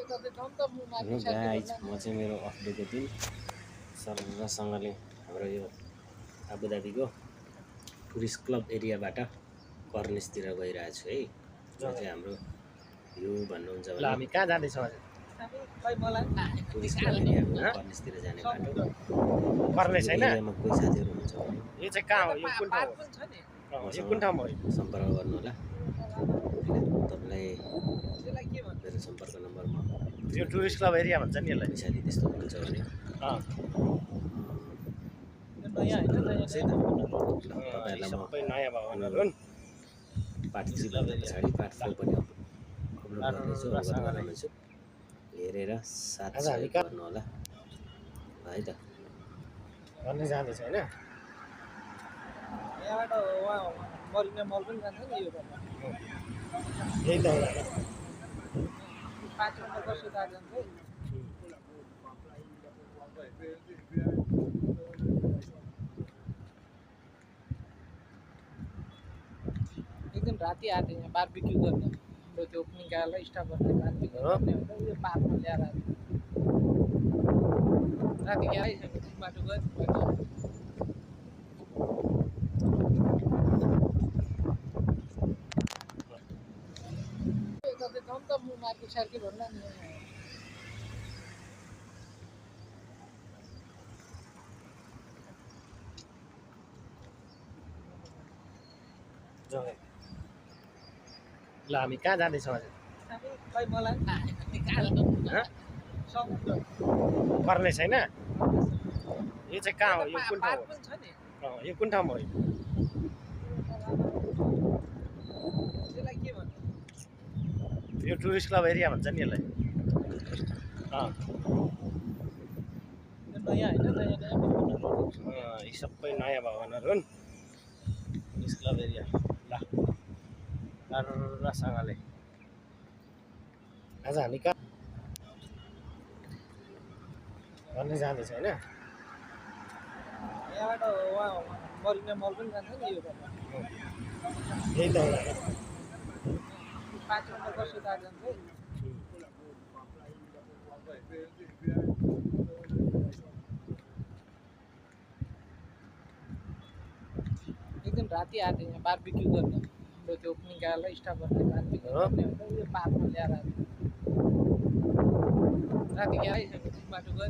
Hello guys, म चाहिँ मेरो अफ डेको दिन सरसँगले हाम्रो यो आबुधाबीको टुरिस्ट क्लब एरियाबाट कर्निसतिर गइरहेको छु है। जो चाहिँ हाम्रो भ्यू भन्नुहुन्छ भने हामी कहाँ जाँदैछौँ आज? टुरिस्ट क्लब एरियाको कर्निसतिर जाने बाटो। कर्निस हैन? एरियामा कोही साथीहरू हुनुहुन्छ भने यो चाहिँ कहाँ हो? यो कुन ठाउँ हो? यो कुन ठाउँमा हो? सम्पर्क गर्नु होला। तपाईलाई मेरो सम्पर्क नम्बर म यो टुरिस्ट क्लब एरिया भन्छ नि यसलाई। साथी त्यस्तो हुनुहुन्छ भने तपाईँहरूलाई म सबै नयाँ भवनहरू हुन्। पार्ट 3 भन्दा पछाडि पार्ट 4 पनि अपलोड गर्नेछु, अवगत गराउनेछु। हेरेर साथ सहयोग गर्नु होला है त। भन्ने जाँदैछ हैन? यहाँबाट मरिना मल पनि जान्छ नि यो बाटो। यही त हो। 5 मिनेट बस्यो त जान्छ। एकदम राति आएको थियो यहाँ बारबिक्यू गर्ने। हाम्रो त्यो ओपनिङ गाला स्टाफहरूले बारबिक्यू गर्ने हो यो पार्कमा ल्याएर राति क्या बाटो गयो। त म मार्केट सार्केट भन्दा नि ल हामी कहाँ जाँदैछौँ आज? खै मलाई कर्निस हैन? यो चाहिँ कहाँ हो? यो कुन ठाउँ हो? यो कुन ठाउँमा हो? त्यसलाई के भन्छ? यो टुरिस्ट क्लब एरिया भन्छ नि यसलाई। नयाँ हैन, नयाँ यी सबै नयाँ भवनहरू हुन्। टुरिस्ट क्लब एरिया रासँगले आज हामी कहाँ भन्ने जाँदैछ हैन? यहाँबाट मरिना मल पनि जान्छ नि यो बाटो। यही त हो। 5 मिनेट बस्यो त जान्छ। एकदम राति आएको थियो यहाँ बारबिक्यू गर्ने। हाम्रो त्यो ओपनिङ गाला स्टाफहरूले बारबिक्यू गर्ने हो यो पार्कमा ल्याएर राति क्या बाटो गयो।